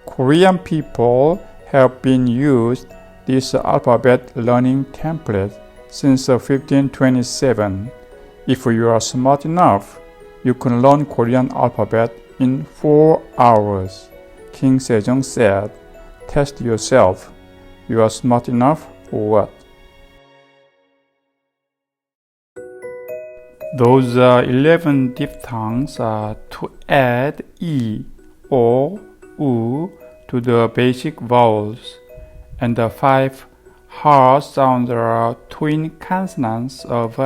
Korean people have been used this alphabet learning template since 1527. If you are smart enough, you can learn Korean alphabet in 4 hours. King Sejong said, "Test yourself. You are smart enough or what?" Those 11 diphthongs are to add E, O, U to the basic vowels, and the 5 hard sounds are twin consonants of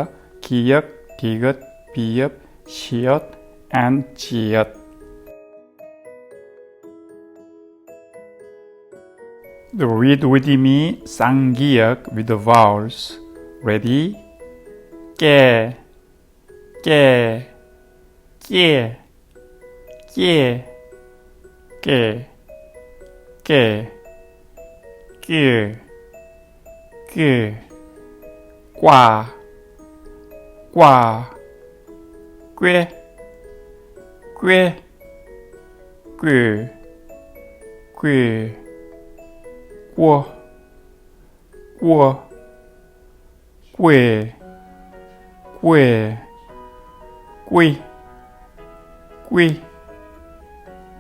기역, 디귿, 비읍, 시옷, and 지읒. Read with me 쌍기역 with the vowels. Ready? 깨, 깨, 깨, 깨, 깨, 깨, 깨, 깨, 꽈, 꽈, 꾀, 꾀, 꾀, 꾀, 꿔, 꿔, 꾀, 꾀, quy, quy,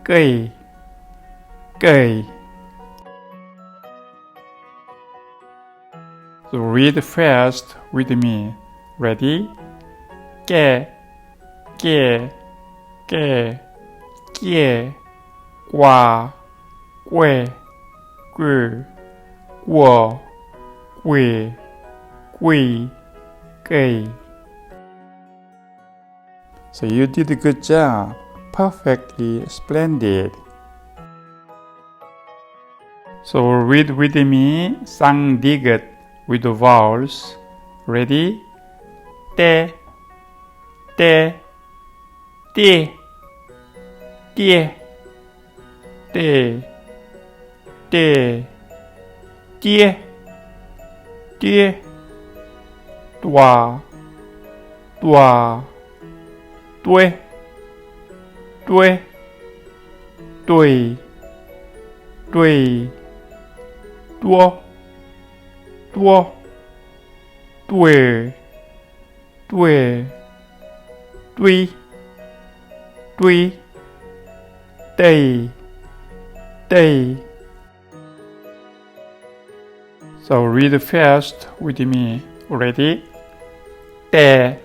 cây, cây. So read fast with me. Ready? 깨, 깨, 깨, 깨, 꽈, 꾀, 꾀, 꿔, 꾀, quy, cây. So you did a good job. Perfectly splendid. So read with me 쌍디귿 with the vowels. Ready? 떼, 떼, 띠, 띠, 띠, 띠, 띠, 띠, 뚜아, 뚜아, 뚜에, 뚜에, 뚜이, 뚜이, 뚜어, 뚜어, 뚜에, 뚜에, 뚜이, 뚜이, 떼이, 떼이. So read fast with me. Ready? 떼,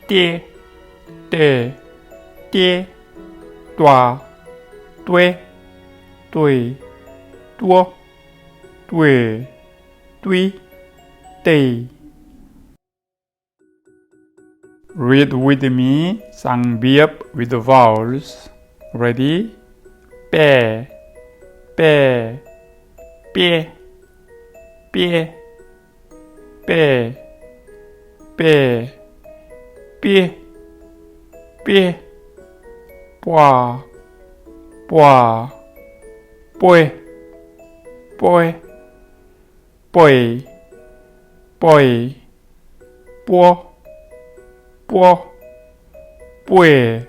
띠, 떼, 띠, 뚜아, 뚜에, 뚜이, 뚜어, 뚜에, 뚜이, 떼이. Read with me 쌍비읍 with the vowels. Ready? 빼, 빼, 삐, 삐, 빼, 빼, 삐, 삐, 뽀아, 뽀아, 뽀에, 뽀에, 뽀이, 뽀이, 뽀, 뽀, 뽀에,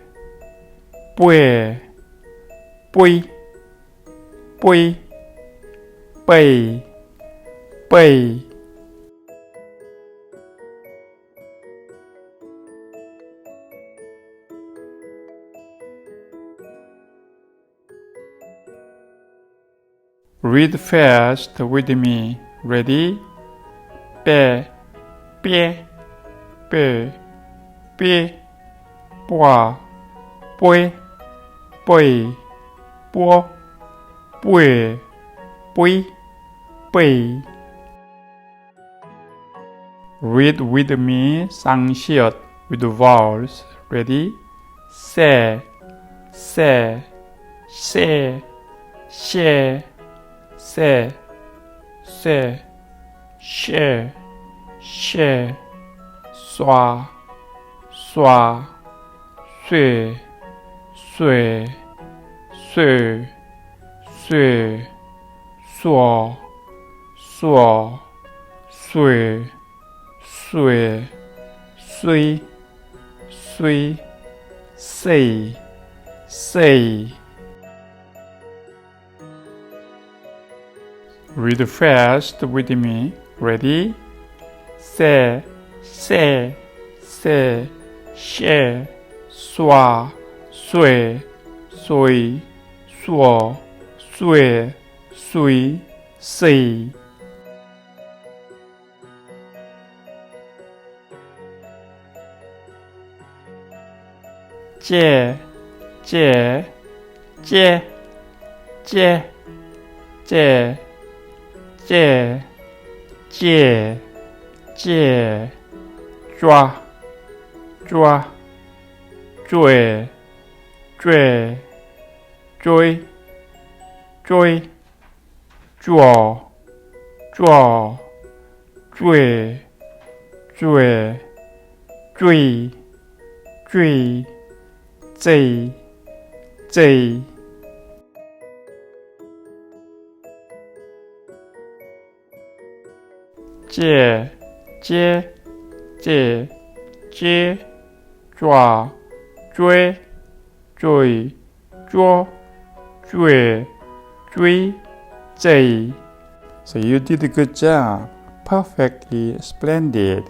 뽀에, 뽀이, 뽀이, 뽀이, 뽀이. Read fast with me. Ready? 빼, 삐, 빼, 삐, 뽀아, 뽀이, 뽀이, 뽀, 뽀에, 뽀이, 뽀이. Read with me 쌍시옷 with the vowels. Ready? 세, 세, 세, 세, 세, 세, 쉐, 쉐, 쏴, 쏴, 쇠, 쇠, 쇠, 쇠, 쏘, 쏘, 쇠, 쇠, 쇠, 쇠, 쇠, 쇠. Read fast with me. Ready? 세, 세, 세, 쉐, 쏴, 쇠, 소이, 수어, 수에, 수이, 세이. 제, 제, 제, 제, 제, 제, 제, 제,抓，抓，追，追，追，追，抓，抓，追，追，追，追，追，追。接，接，接，接，抓，追，追，捉，追，追，追。So you did a good job. Perfectly splendid.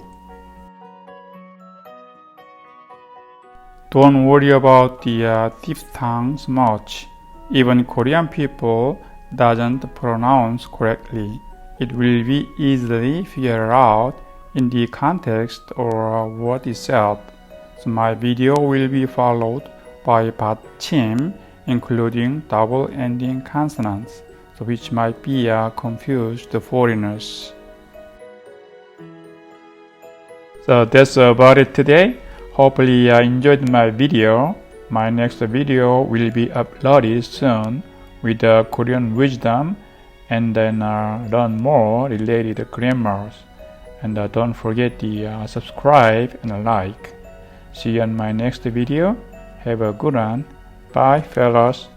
Don't worry about the diphthongs much. Even Korean people doesn't pronounce correctly. It will be easily figured out in the context or word itself. So my video will be followed by 받침, including double ending consonants, so which might be confused to foreigners. So that's about it today. Hopefully you enjoyed my video. My next video will be uploaded soon with the Korean wisdom and then learn more related grammars. And don't forget to subscribe and like. See you on my next video. Have a good one. Bye, fellas.